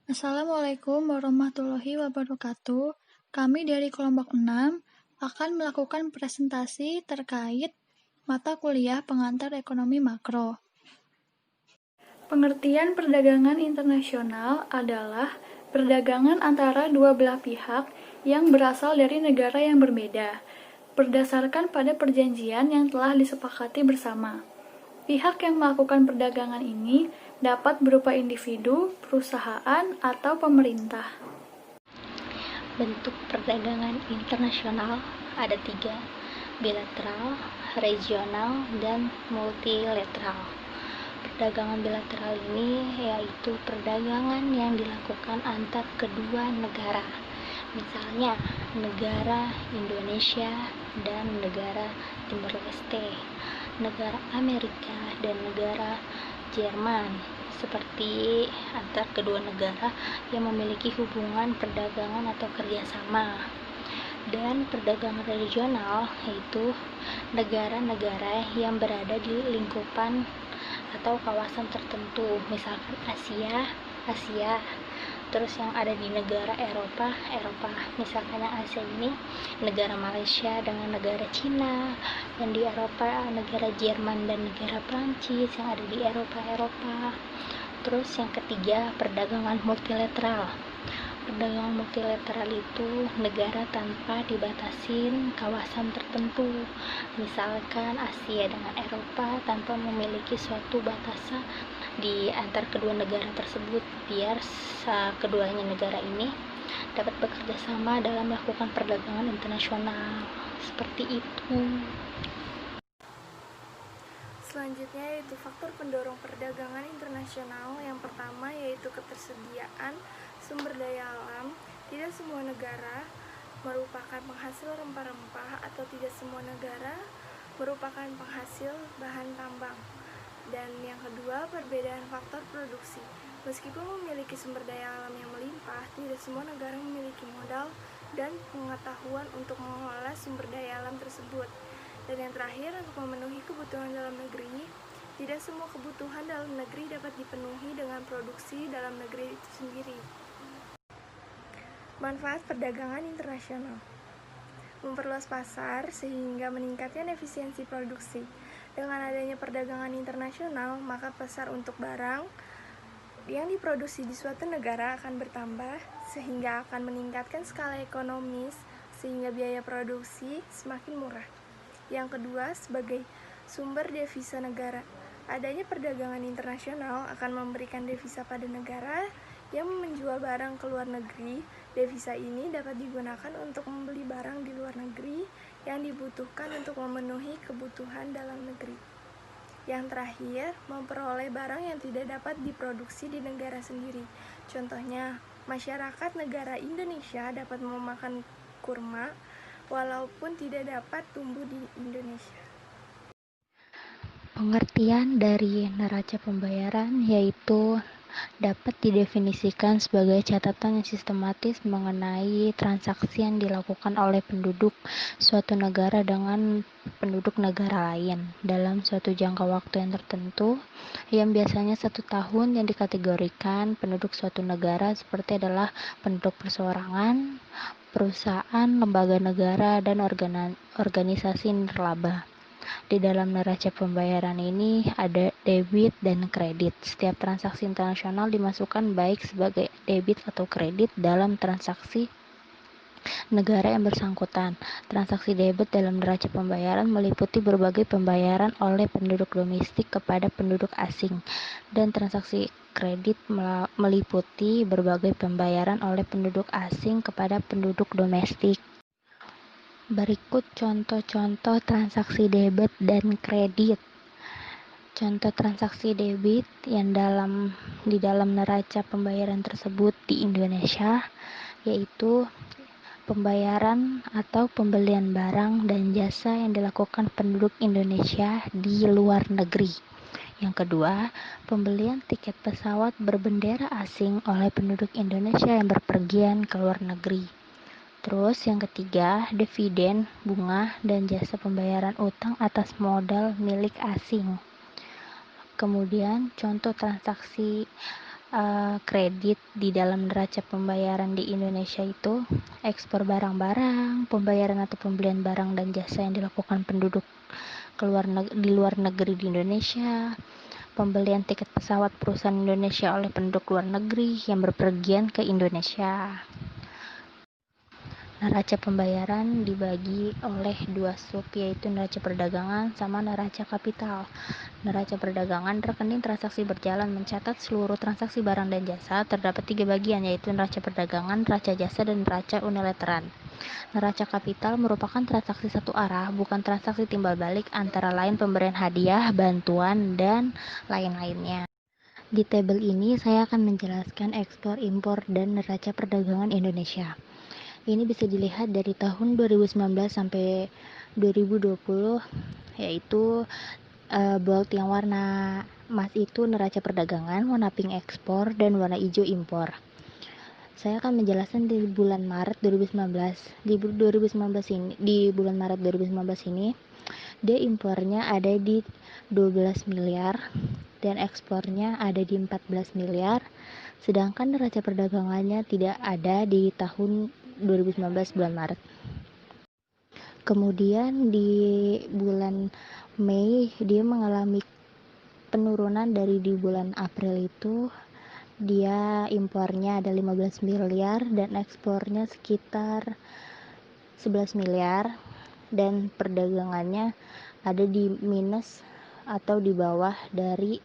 Assalamualaikum warahmatullahi wabarakatuh. Kami dari kelompok 6 akan melakukan presentasi terkait mata kuliah pengantar ekonomi makro. Pengertian perdagangan internasional adalah perdagangan antara dua belah pihak yang berasal dari negara yang berbeda, berdasarkan pada perjanjian yang telah disepakati bersama. Pihak yang melakukan perdagangan ini dapat berupa individu, perusahaan, atau pemerintah. Bentuk perdagangan internasional ada 3, bilateral, regional, dan multilateral. Perdagangan bilateral ini yaitu perdagangan yang dilakukan antar kedua negara, misalnya negara Indonesia dan negara Timor Leste, negara Amerika dan negara Jerman, seperti antar kedua negara yang memiliki hubungan perdagangan atau kerjasama. Dan perdagangan regional yaitu negara-negara yang berada di lingkupan atau kawasan tertentu, misalkan Asia, terus yang ada di negara Eropa, misalkan yang Asia ini negara Malaysia dengan negara Cina, yang di Eropa negara Jerman dan negara Prancis, yang ada di Eropa. Terus yang ketiga, perdagangan multilateral. Perdagangan multilateral itu negara tanpa dibatasin kawasan tertentu, misalkan Asia dengan Eropa tanpa memiliki suatu batasan di antar kedua negara tersebut, biar keduanya negara ini dapat bekerja sama dalam melakukan perdagangan internasional. Seperti itu. Selanjutnya yaitu faktor pendorong perdagangan internasional. Yang pertama yaitu ketersediaan sumber daya alam. Tidak semua negara merupakan penghasil rempah-rempah atau tidak semua negara merupakan penghasil bahan tambang. Dan yang kedua, perbedaan faktor produksi. Meskipun memiliki sumber daya alam yang melimpah, tidak semua negara memiliki modal dan pengetahuan untuk mengelola sumber daya alam tersebut. Dan yang terakhir, untuk memenuhi kebutuhan dalam negeri, tidak semua kebutuhan dalam negeri dapat dipenuhi dengan produksi dalam negeri itu sendiri. Manfaat perdagangan internasional: memperluas pasar sehingga meningkatkan efisiensi produksi. Dengan adanya perdagangan internasional, maka pasar untuk barang yang diproduksi di suatu negara akan bertambah, sehingga akan meningkatkan skala ekonomis, sehingga biaya produksi semakin murah. Yang kedua, sebagai sumber devisa negara. Adanya perdagangan internasional akan memberikan devisa pada negara yang menjual barang ke luar negeri. Devisa ini dapat digunakan untuk membeli barang di luar negeri yang dibutuhkan untuk memenuhi kebutuhan dalam negeri. Yang terakhir, memperoleh barang yang tidak dapat diproduksi di negara sendiri. Contohnya, masyarakat negara Indonesia dapat memakan kurma walaupun tidak dapat tumbuh di Indonesia. Pengertian dari neraca pembayaran yaitu dapat didefinisikan sebagai catatan yang sistematis mengenai transaksi yang dilakukan oleh penduduk suatu negara dengan penduduk negara lain dalam suatu jangka waktu yang tertentu, yang biasanya 1 tahun, yang dikategorikan penduduk suatu negara seperti adalah penduduk perseorangan, perusahaan, lembaga negara, dan organisasi nirlaba. Di dalam neraca pembayaran ini ada debit dan kredit. Setiap transaksi internasional dimasukkan baik sebagai debit atau kredit dalam transaksi negara yang bersangkutan. Transaksi debit dalam neraca pembayaran meliputi berbagai pembayaran oleh penduduk domestik kepada penduduk asing, dan transaksi kredit meliputi berbagai pembayaran oleh penduduk asing kepada penduduk domestik. Berikut contoh-contoh transaksi debit dan kredit. Contoh transaksi debit yang di dalam neraca pembayaran tersebut di Indonesia yaitu pembayaran atau pembelian barang dan jasa yang dilakukan penduduk Indonesia di luar negeri. Yang kedua, pembelian tiket pesawat berbendera asing oleh penduduk Indonesia yang berpergian ke luar negeri. Terus yang ketiga, dividen, bunga, dan jasa pembayaran utang atas modal milik asing. Kemudian contoh transaksi kredit di dalam neraca pembayaran di Indonesia itu ekspor barang-barang, pembayaran atau pembelian barang dan jasa yang dilakukan penduduk di luar negeri di Indonesia, pembelian tiket pesawat perusahaan Indonesia oleh penduduk luar negeri yang berpergian ke Indonesia. Neraca pembayaran dibagi oleh dua sub, yaitu neraca perdagangan sama neraca kapital. Neraca perdagangan, rekening transaksi berjalan mencatat seluruh transaksi barang dan jasa. Terdapat 3 bagian, yaitu neraca perdagangan, neraca jasa, dan neraca unilateral. Neraca kapital merupakan transaksi satu arah, bukan transaksi timbal balik, antara lain pemberian hadiah, bantuan, dan lain-lainnya. Di tabel ini saya akan menjelaskan ekspor, impor, dan neraca perdagangan Indonesia. Ini bisa dilihat dari tahun 2019 sampai 2020, yaitu bold yang warna emas itu neraca perdagangan, warna pink ekspor, dan warna hijau impor. Saya akan menjelaskan di bulan Maret 2019. Di bulan Maret 2019 ini, dia impornya ada di 12 miliar dan ekspornya ada di 14 miliar. Sedangkan neraca perdagangannya tidak ada di tahun 2019 bulan Maret. Kemudian di bulan Mei dia mengalami penurunan dari di bulan April itu. Dia impornya ada 15 miliar dan ekspornya sekitar 11 miliar dan perdagangannya ada di minus atau di bawah dari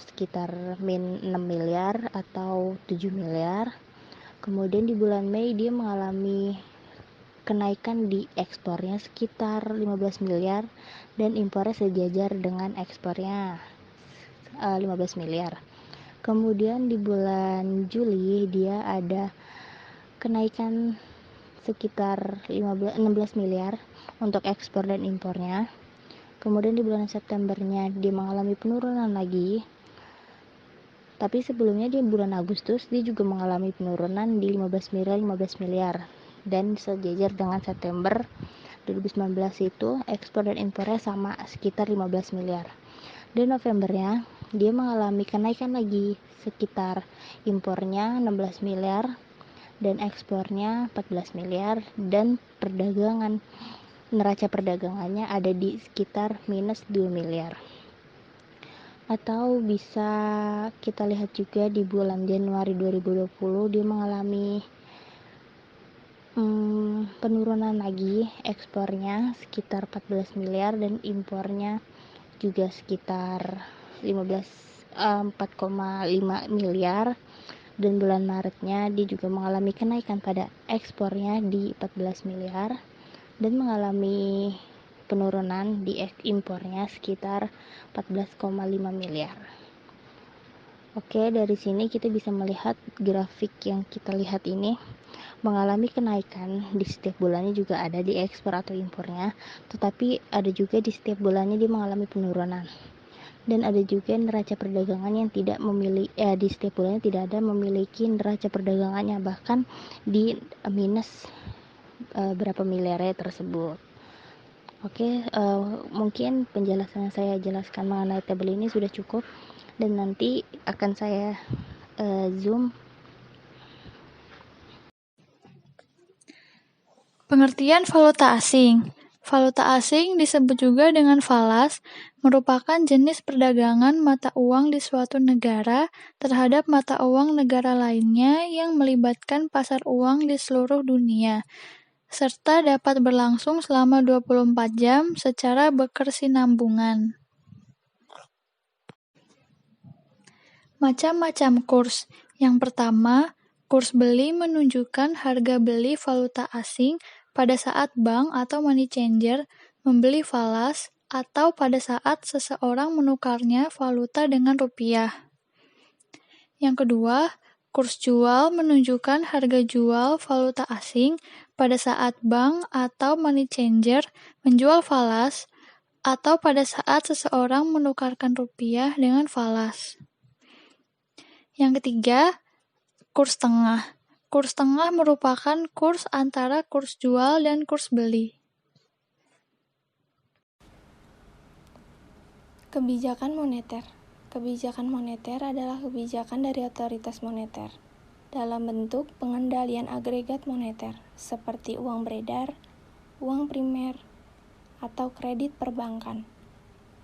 sekitar min 6 miliar atau 7 miliar. Kemudian di bulan Mei dia mengalami kenaikan di ekspornya sekitar 15 miliar dan impornya sejajar dengan ekspornya 15 miliar. Kemudian di bulan Juli dia ada kenaikan sekitar 16 miliar untuk ekspor dan impornya. Kemudian di bulan Septembernya dia mengalami penurunan lagi. Tapi sebelumnya di bulan Agustus dia juga mengalami penurunan di 15 miliar dan sejajar dengan September 2019 itu ekspor dan impornya sama sekitar 15 miliar. Dan Novembernya dia mengalami kenaikan lagi sekitar impornya 16 miliar dan ekspornya 14 miliar dan perdagangan neraca perdagangannya ada di sekitar minus 2 miliar. Atau bisa kita lihat juga di bulan Januari 2020 dia mengalami penurunan lagi, ekspornya sekitar 14 miliar dan impornya juga sekitar 4,5 miliar. Dan bulan Maretnya dia juga mengalami kenaikan pada ekspornya di 14 miliar dan mengalami penurunan di impornya sekitar 14,5 miliar. Oke, dari sini kita bisa melihat grafik yang kita lihat ini mengalami kenaikan di setiap bulannya, juga ada di ekspor atau impornya, tetapi ada juga di setiap bulannya dia mengalami penurunan. Dan ada juga neraca perdagangan yang tidak memiliki di setiap bulannya tidak ada memiliki neraca perdagangannya, bahkan di minus berapa miliarnya tersebut. Oke, mungkin penjelasan yang saya jelaskan mengenai tabel ini sudah cukup dan nanti akan saya zoom. Pengertian valuta asing. Valuta asing disebut juga dengan falas, merupakan jenis perdagangan mata uang di suatu negara terhadap mata uang negara lainnya yang melibatkan pasar uang di seluruh dunia, serta dapat berlangsung selama 24 jam secara berkesinambungan. Macam-macam kurs. Yang pertama, kurs beli menunjukkan harga beli valuta asing pada saat bank atau money changer membeli falas atau pada saat seseorang menukarnya valuta dengan rupiah. Yang kedua, kurs jual menunjukkan harga jual valuta asing pada saat bank atau money changer menjual falas atau pada saat seseorang menukarkan rupiah dengan falas. Yang ketiga, kurs tengah. Kurs tengah merupakan kurs antara kurs jual dan kurs beli. Kebijakan moneter. Kebijakan moneter adalah kebijakan dari otoritas moneter dalam bentuk pengendalian agregat moneter seperti uang beredar, uang primer, atau kredit perbankan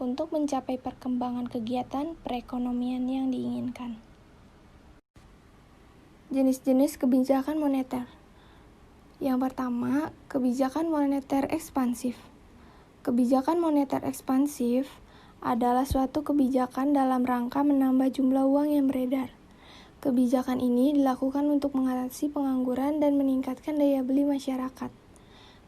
untuk mencapai perkembangan kegiatan perekonomian yang diinginkan. Jenis-jenis kebijakan moneter. Yang pertama, kebijakan moneter ekspansif. Kebijakan moneter ekspansif adalah suatu kebijakan dalam rangka menambah jumlah uang yang beredar. Kebijakan ini dilakukan untuk mengatasi pengangguran dan meningkatkan daya beli masyarakat.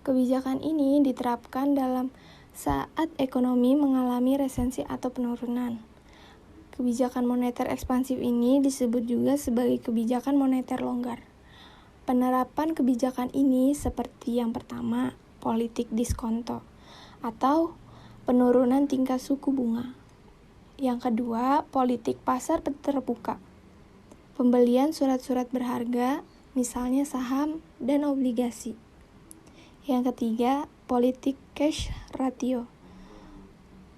Kebijakan ini diterapkan dalam saat ekonomi mengalami resesi atau penurunan. Kebijakan moneter ekspansif ini disebut juga sebagai kebijakan moneter longgar. Penerapan kebijakan ini seperti yang pertama, politik diskonto atau penurunan tingkat suku bunga. Yang kedua, politik pasar terbuka. Pembelian surat-surat berharga, misalnya saham dan obligasi. Yang ketiga, politik cash ratio.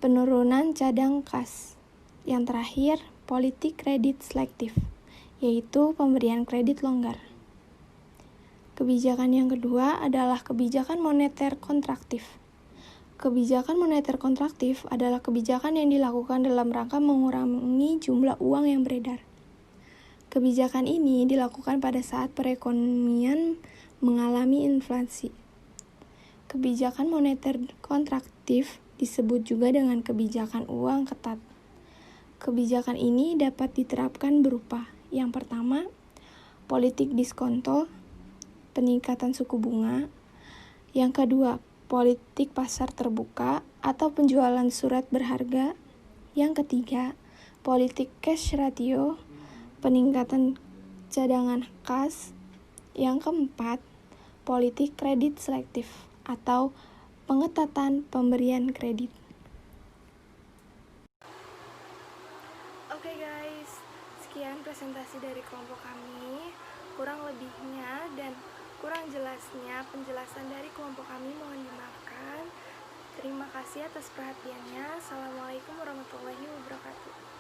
Penurunan cadang kas. Yang terakhir, politik kredit selektif, yaitu pemberian kredit longgar. Kebijakan yang kedua adalah kebijakan moneter kontraktif. Kebijakan moneter kontraktif adalah kebijakan yang dilakukan dalam rangka mengurangi jumlah uang yang beredar. Kebijakan ini dilakukan pada saat perekonomian mengalami inflasi. Kebijakan moneter kontraktif disebut juga dengan kebijakan uang ketat. Kebijakan ini dapat diterapkan berupa: yang pertama, politik diskonto, peningkatan suku bunga. Yang kedua, politik pasar terbuka atau penjualan surat berharga. Yang ketiga, politik cash ratio, peningkatan cadangan kas. Yang keempat, politik kredit selektif atau pengetatan pemberian kredit. Oke guys, sekian presentasi dari kelompok kami. Kurang lebihnya dan kurang jelasnya penjelasan dari kelompok kami mohon dimaafkan. Terima kasih atas perhatiannya. Assalamualaikum warahmatullahi wabarakatuh.